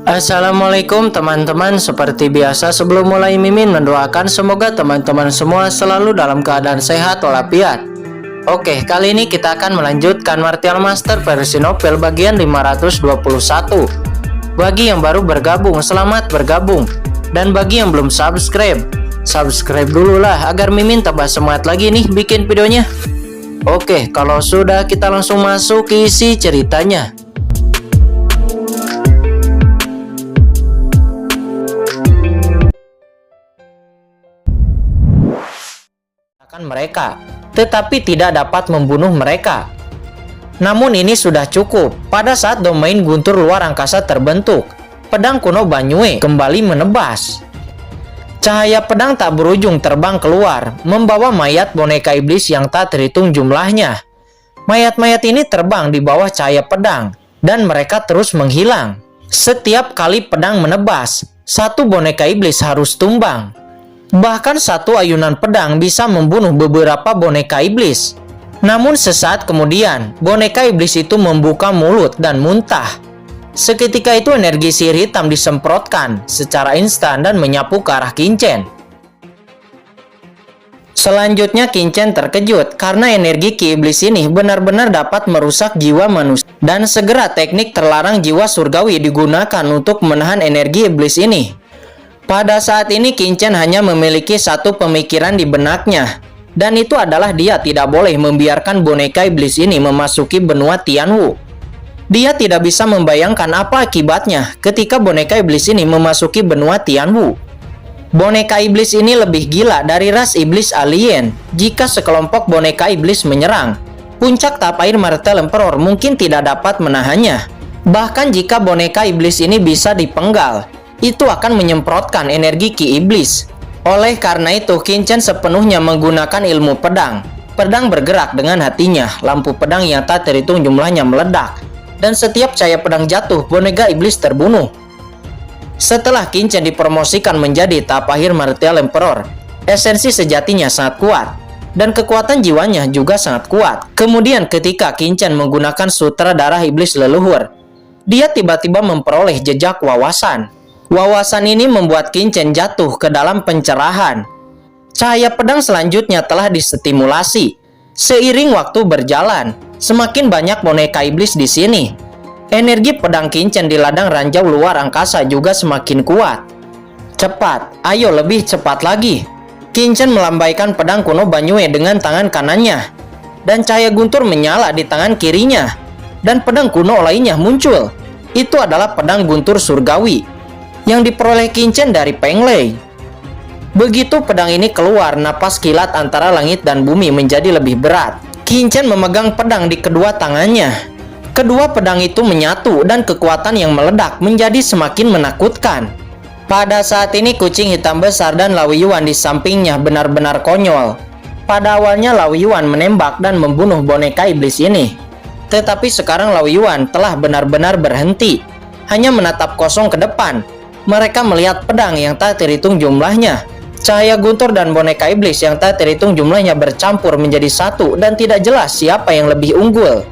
Assalamualaikum teman-teman. Seperti biasa sebelum mulai Mimin mendoakan semoga teman-teman semua selalu dalam keadaan sehat walafiat. Oke, kali ini kita akan melanjutkan Martial Master versi novel bagian 521. Bagi yang baru bergabung, selamat bergabung. Dan bagi yang belum subscribe dulu lah agar Mimin tambah semangat lagi nih bikin videonya. Oke, kalau sudah kita langsung masuk ke isi ceritanya. Mereka, tetapi tidak dapat membunuh mereka. Namun ini sudah cukup. Pada saat domain guntur luar angkasa terbentuk, pedang kuno Banyue kembali menebas. Cahaya pedang tak berujung terbang keluar, membawa mayat boneka iblis yang tak terhitung jumlahnya. Mayat-mayat ini terbang di bawah cahaya pedang, dan mereka terus menghilang. Setiap kali pedang menebas, satu boneka iblis harus tumbang. Bahkan satu ayunan pedang bisa membunuh beberapa boneka iblis. Namun sesaat kemudian, boneka iblis itu membuka mulut dan muntah. Seketika itu energi sihir hitam disemprotkan secara instan dan menyapu ke arah Qingchen. Selanjutnya Qingchen terkejut karena energi ki iblis ini benar-benar dapat merusak jiwa manusia. Dan segera teknik terlarang jiwa surgawi digunakan untuk menahan energi iblis ini. Pada saat ini Qingchen hanya memiliki satu pemikiran di benaknya, dan itu adalah dia tidak boleh membiarkan boneka iblis ini memasuki benua Tianwu. Dia tidak bisa membayangkan apa akibatnya ketika boneka iblis ini memasuki benua Tianwu. Boneka iblis ini lebih gila dari ras iblis alien. Jika sekelompok boneka iblis menyerang, puncak tahap air Martial Emperor mungkin tidak dapat menahannya. Bahkan jika boneka iblis ini bisa dipenggal, itu akan menyemprotkan energi ki iblis. Oleh karena itu, Qingchen sepenuhnya menggunakan ilmu pedang. Pedang bergerak dengan hatinya, lampu pedang yang tak terhitung jumlahnya meledak, dan setiap cahaya pedang jatuh, boneka iblis terbunuh. Setelah Qingchen dipromosikan menjadi tahap akhir Martial Emperor, esensi sejatinya sangat kuat, dan kekuatan jiwanya juga sangat kuat. Kemudian ketika Qingchen menggunakan sutra darah iblis leluhur, dia tiba-tiba memperoleh jejak wawasan. Wawasan ini membuat Qingchen jatuh ke dalam pencerahan. Cahaya pedang selanjutnya telah distimulasi. Seiring waktu berjalan, semakin banyak boneka iblis di sini. Energi pedang Qingchen di ladang ranjau luar angkasa juga semakin kuat. Cepat, ayo lebih cepat lagi. Qingchen melambaikan pedang kuno Banyue dengan tangan kanannya, dan cahaya guntur menyala di tangan kirinya. Dan pedang kuno lainnya muncul. Itu adalah pedang guntur surgawi yang diperoleh Qingchen dari Peng Lei. Begitu pedang ini keluar, napas kilat antara langit dan bumi menjadi lebih berat. Qingchen memegang pedang di kedua tangannya. Kedua pedang itu menyatu dan kekuatan yang meledak menjadi semakin menakutkan. Pada saat ini kucing hitam besar dan Lao Yuan di sampingnya benar-benar konyol. Pada awalnya Lao Yuan menembak dan membunuh boneka iblis ini. Tetapi sekarang Lao Yuan telah benar-benar berhenti, hanya menatap kosong ke depan. Mereka melihat pedang yang tak terhitung jumlahnya. Cahaya guntur dan boneka iblis yang tak terhitung jumlahnya bercampur menjadi satu dan tidak jelas siapa yang lebih unggul.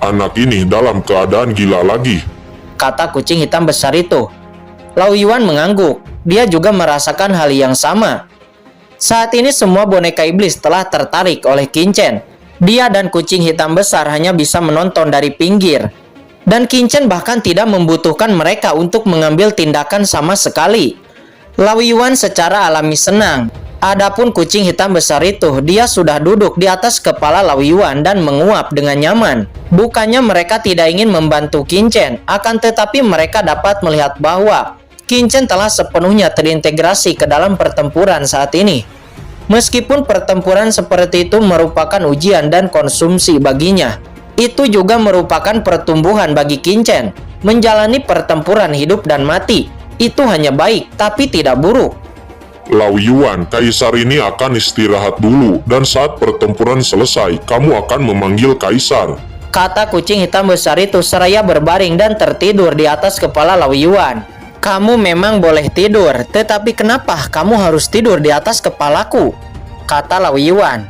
Anak ini dalam keadaan gila lagi, kata kucing hitam besar itu. Lao Yuan mengangguk. Dia juga merasakan hal yang sama. Saat ini semua boneka iblis telah tertarik oleh Qingchen. Dia dan kucing hitam besar hanya bisa menonton dari pinggir. Dan Qingchen bahkan tidak membutuhkan mereka untuk mengambil tindakan sama sekali. Lao Yuan secara alami senang. Adapun kucing hitam besar itu, dia sudah duduk di atas kepala Lao Yuan dan menguap dengan nyaman. Bukannya mereka tidak ingin membantu Qingchen, akan tetapi mereka dapat melihat bahwa Qingchen telah sepenuhnya terintegrasi ke dalam pertempuran saat ini. Meskipun pertempuran seperti itu merupakan ujian dan konsumsi baginya, itu juga merupakan pertumbuhan bagi Qingchen. Menjalani pertempuran hidup dan mati, itu hanya baik, tapi tidak buruk. Lao Yuan, kaisar ini akan istirahat dulu, dan saat pertempuran selesai, kamu akan memanggil kaisar, kata kucing hitam besar itu seraya berbaring dan tertidur di atas kepala Lao Yuan. Kamu memang boleh tidur, tetapi kenapa kamu harus tidur di atas kepalaku? Kata Lao Yuan.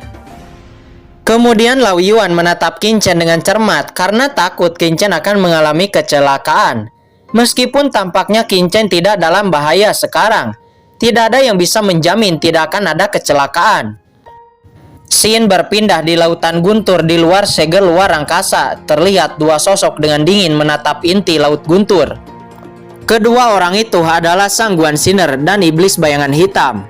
Kemudian Lao Yuan menatap Qin Chen dengan cermat karena takut Qin Chen akan mengalami kecelakaan. Meskipun tampaknya Qin Chen tidak dalam bahaya sekarang, tidak ada yang bisa menjamin tidak akan ada kecelakaan. Scene berpindah di lautan guntur di luar segel luar angkasa. Terlihat dua sosok dengan dingin menatap inti laut guntur. Kedua orang itu adalah Sang Guan Sinner dan iblis bayangan hitam.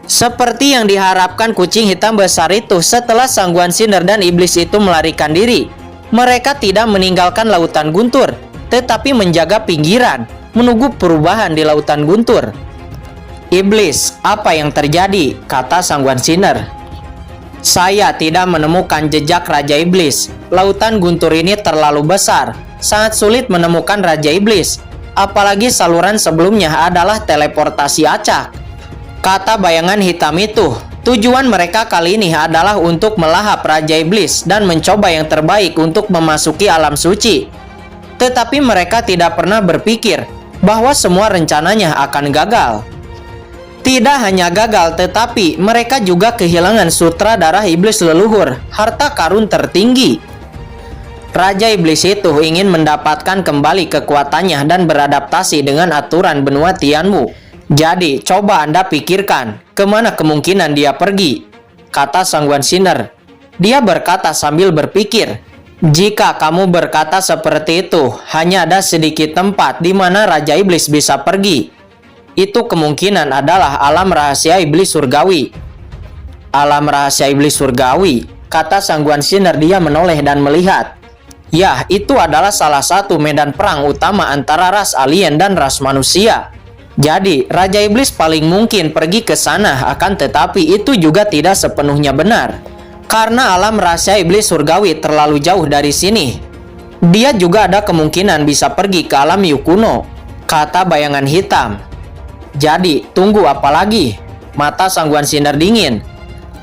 Seperti yang diharapkan kucing hitam besar itu, setelah Sang Guan Sinner dan iblis itu melarikan diri, mereka tidak meninggalkan lautan guntur, tetapi menjaga pinggiran, menunggu perubahan di lautan guntur. "Iblis, apa yang terjadi?" kata Sang Guan Sinner. "Saya tidak menemukan jejak Raja Iblis. Lautan guntur ini terlalu besar, sangat sulit menemukan Raja Iblis. Apalagi saluran sebelumnya adalah teleportasi acak," kata bayangan hitam itu. Tujuan mereka kali ini adalah untuk melahap Raja Iblis dan mencoba yang terbaik untuk memasuki alam suci. Tetapi mereka tidak pernah berpikir bahwa semua rencananya akan gagal. Tidak hanya gagal, tetapi mereka juga kehilangan sutra darah iblis leluhur, harta karun tertinggi. Raja Iblis itu ingin mendapatkan kembali kekuatannya dan beradaptasi dengan aturan benua Tianmu. "Jadi, coba Anda pikirkan, kemana kemungkinan dia pergi?" kata Sang Guan Sinner. Dia berkata sambil berpikir, "Jika kamu berkata seperti itu, hanya ada sedikit tempat di mana Raja Iblis bisa pergi. Itu kemungkinan adalah alam rahasia iblis surgawi." "Alam rahasia iblis surgawi?" kata Sang Guan Sinner. Dia menoleh dan melihat. Ya, itu adalah salah satu medan perang utama antara ras alien dan ras manusia. Jadi, Raja Iblis paling mungkin pergi ke sana, akan tetapi itu juga tidak sepenuhnya benar. Karena alam rahasia iblis surgawi terlalu jauh dari sini. Dia juga ada kemungkinan bisa pergi ke alam Yukuno, kata bayangan hitam. "Jadi, tunggu apa lagi?" Mata Sang Guan Sinner dingin.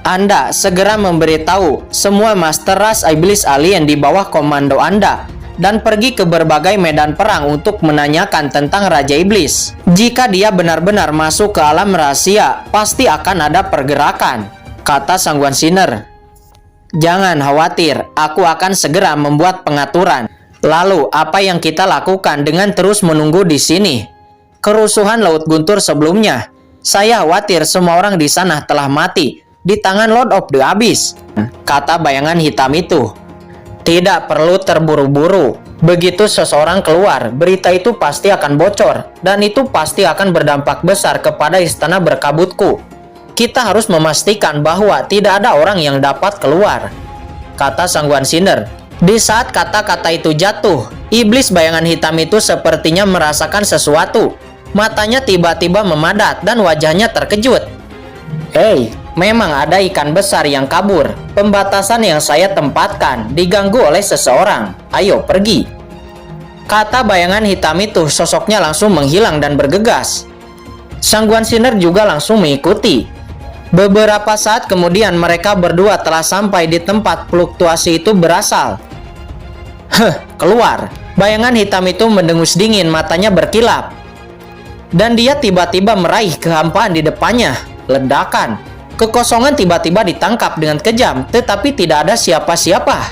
"Anda segera memberitahu semua master ras iblis alien di bawah komando Anda dan pergi ke berbagai medan perang untuk menanyakan tentang Raja Iblis. Jika dia benar-benar masuk ke alam rahasia, pasti akan ada pergerakan," kata Sang Guan Sinner. "Jangan khawatir, aku akan segera membuat pengaturan. Lalu, apa yang kita lakukan dengan terus menunggu di sini? Kerusuhan Laut Guntur sebelumnya, saya khawatir semua orang di sana telah mati di tangan Lord of the Abyss," kata bayangan hitam itu. "Tidak perlu terburu-buru. Begitu seseorang keluar, berita itu pasti akan bocor, dan itu pasti akan berdampak besar kepada istana berkabutku. Kita harus memastikan bahwa tidak ada orang yang dapat keluar," kata Sang Guan Sinner. Di saat kata-kata itu jatuh, iblis bayangan hitam itu sepertinya merasakan sesuatu. Matanya tiba-tiba memadat dan wajahnya terkejut. "Hei, memang ada ikan besar yang kabur. Pembatasan yang saya tempatkan diganggu oleh seseorang. Ayo pergi," kata bayangan hitam itu. Sosoknya langsung menghilang dan bergegas. Sang Guan Sinner juga langsung mengikuti. Beberapa saat kemudian mereka berdua telah sampai di tempat fluktuasi itu berasal. Keluar. Bayangan hitam itu mendengus dingin, matanya berkilap. Dan dia tiba-tiba meraih kehampaan di depannya. Ledakan. Kekosongan tiba-tiba ditangkap dengan kejam, tetapi tidak ada siapa-siapa.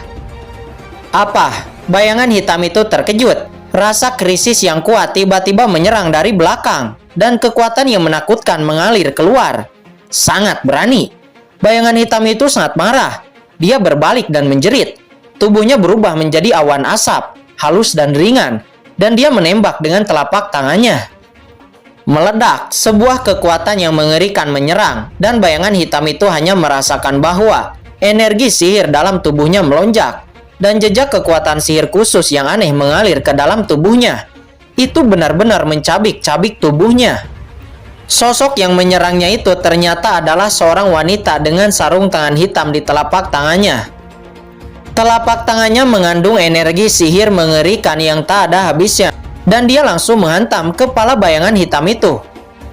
"Apa?" Bayangan hitam itu terkejut. Rasa krisis yang kuat tiba-tiba menyerang dari belakang, dan kekuatan yang menakutkan mengalir keluar. Sangat berani. Bayangan hitam itu sangat marah. Dia berbalik dan menjerit. Tubuhnya berubah menjadi awan asap, halus dan ringan, dan dia menembak dengan telapak tangannya. Meledak, sebuah kekuatan yang mengerikan menyerang, dan bayangan hitam itu hanya merasakan bahwa energi sihir dalam tubuhnya melonjak, dan jejak kekuatan sihir khusus yang aneh mengalir ke dalam tubuhnya. Itu benar-benar mencabik-cabik tubuhnya. Sosok yang menyerangnya itu ternyata adalah seorang wanita dengan sarung tangan hitam di telapak tangannya. Telapak tangannya mengandung energi sihir mengerikan yang tak ada habisnya. Dan dia langsung menghantam kepala bayangan hitam itu.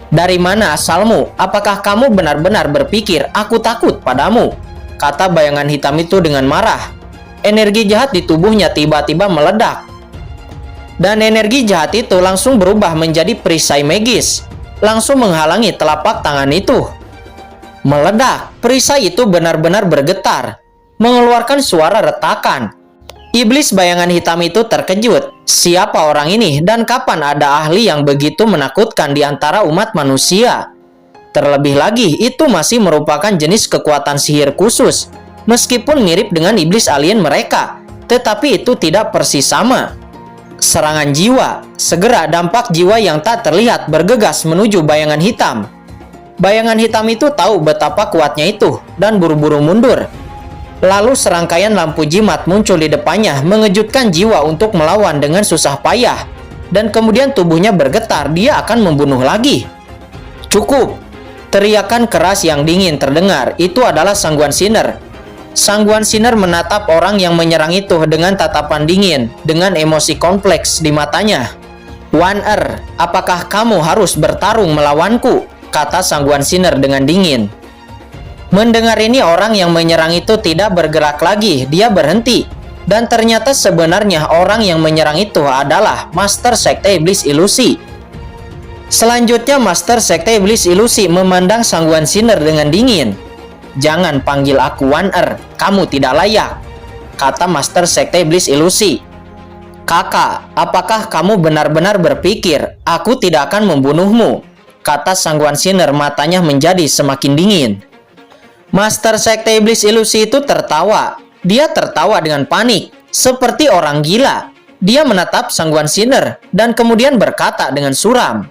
"Dari mana asalmu? Apakah kamu benar-benar berpikir aku takut padamu?" kata bayangan hitam itu dengan marah. Energi jahat di tubuhnya tiba-tiba meledak. Dan energi jahat itu langsung berubah menjadi perisai magis, langsung menghalangi telapak tangan itu. Meledak, perisai itu benar-benar bergetar. mengeluarkan suara retakan. Iblis bayangan hitam itu terkejut. Siapa orang ini dan kapan ada ahli yang begitu menakutkan di antara umat manusia? Terlebih lagi, itu masih merupakan jenis kekuatan sihir khusus. Meskipun mirip dengan iblis alien mereka, tetapi itu tidak persis sama. Serangan jiwa. Segera dampak jiwa yang tak terlihat bergegas menuju bayangan hitam. Bayangan hitam itu tahu betapa kuatnya itu dan buru-buru mundur. Lalu serangkaian lampu jimat muncul di depannya, mengejutkan jiwa untuk melawan dengan susah payah. Dan kemudian tubuhnya bergetar, dia akan membunuh lagi. Cukup! Teriakan keras yang dingin terdengar, itu adalah Sangguan Sinner. Sangguan Sinner menatap orang yang menyerang itu dengan tatapan dingin, dengan emosi kompleks di matanya. "Wan-er, apakah kamu harus bertarung melawanku?" kata Sangguan Sinner dengan dingin. Mendengar ini, orang yang menyerang itu tidak bergerak lagi, dia berhenti. Dan ternyata sebenarnya orang yang menyerang itu adalah Master Sekte Iblis Ilusi. Selanjutnya Master Sekte Iblis Ilusi memandang Sangguan Sinner dengan dingin. "Jangan panggil aku Wan-er, kamu tidak layak," kata Master Sekte Iblis Ilusi. "Kakak, apakah kamu benar-benar berpikir aku tidak akan membunuhmu?" kata Sangguan Sinner, matanya menjadi semakin dingin. Master Sekte Iblis Ilusi itu tertawa. Dia tertawa dengan panik, seperti orang gila. Dia menatap Sangguan Sinner dan kemudian berkata dengan suram,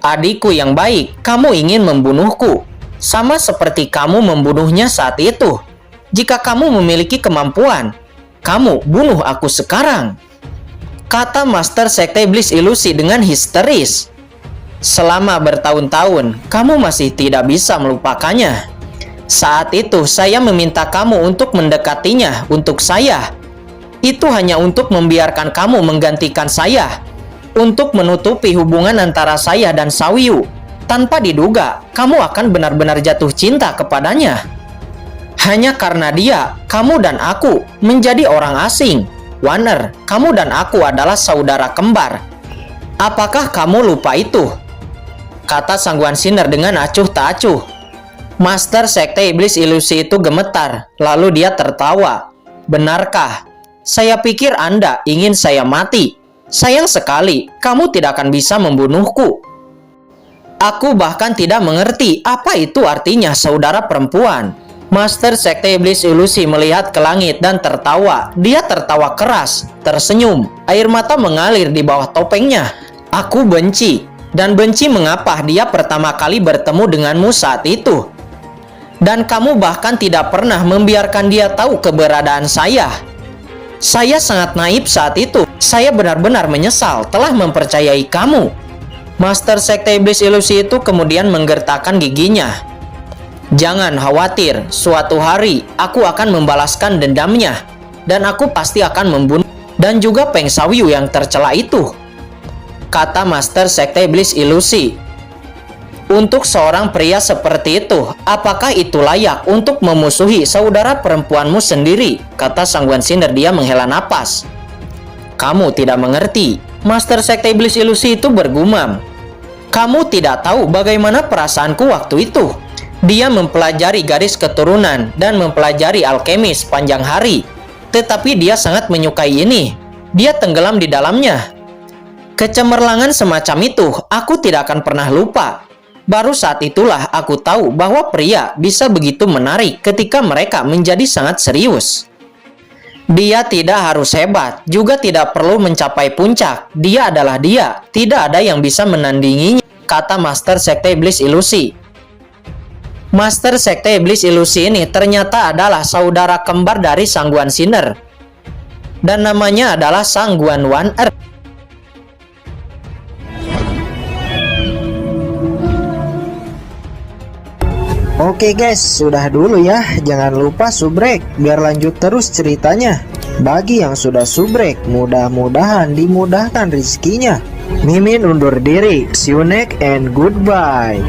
"Adikku yang baik, kamu ingin membunuhku, sama seperti kamu membunuhnya saat itu. Jika kamu memiliki kemampuan, kamu bunuh aku sekarang," kata Master Sekte Iblis Ilusi dengan histeris. "Selama bertahun-tahun, kamu masih tidak bisa melupakannya. Saat itu saya meminta kamu untuk mendekatinya untuk saya. Itu hanya untuk membiarkan kamu menggantikan saya, untuk menutupi hubungan antara saya dan Sawiyu. Tanpa diduga, kamu akan benar-benar jatuh cinta kepadanya. Hanya karena dia, kamu dan aku menjadi orang asing. Wan-er, kamu dan aku adalah saudara kembar. Apakah kamu lupa itu?" kata Sangguan Sinner dengan acuh tak acuh. Master Sekte Iblis Ilusi itu gemetar, lalu dia tertawa. "Benarkah? Saya pikir Anda ingin saya mati. Sayang sekali, kamu tidak akan bisa membunuhku. Aku bahkan tidak mengerti apa itu artinya saudara perempuan." Master Sekte Iblis Ilusi melihat ke langit dan tertawa. Dia tertawa keras, tersenyum. Air mata mengalir di bawah topengnya. "Aku benci, dan benci mengapa dia pertama kali bertemu denganmu saat itu. Dan kamu bahkan tidak pernah membiarkan dia tahu keberadaan saya. Saya sangat naif saat itu. Saya benar-benar menyesal telah mempercayai kamu." Master Sekte Iblis Ilusi itu kemudian menggertakkan giginya. "Jangan khawatir, suatu hari aku akan membalaskan dendamnya. Dan aku pasti akan membunuh dan juga Peng Sawiyu yang tercela itu," kata Master Sekte Iblis Ilusi. "Untuk seorang pria seperti itu, apakah itu layak untuk memusuhi saudara perempuanmu sendiri?" kata Sangguan Sinner. Dia menghela napas. "Kamu tidak mengerti." Master Sekte Iblis Ilusi itu bergumam. "Kamu tidak tahu bagaimana perasaanku waktu itu." Dia mempelajari garis keturunan dan mempelajari alkemi sepanjang hari. Tetapi dia sangat menyukai ini. Dia tenggelam di dalamnya. Kecemerlangan semacam itu, aku tidak akan pernah lupa. Baru saat itulah aku tahu bahwa pria bisa begitu menarik ketika mereka menjadi sangat serius. Dia tidak harus hebat, juga tidak perlu mencapai puncak. Dia adalah dia, tidak ada yang bisa menandinginya, kata Master Sekte Iblis Ilusi. Master Sekte Iblis Ilusi ini ternyata adalah saudara kembar dari Sangguan Sinner. Dan namanya adalah Sangguan Wan-er. Oke guys, sudah dulu ya. Jangan lupa subrek biar lanjut terus ceritanya. Bagi yang sudah subrek, mudah-mudahan dimudahkan rezekinya. Mimin undur diri. See you next and goodbye.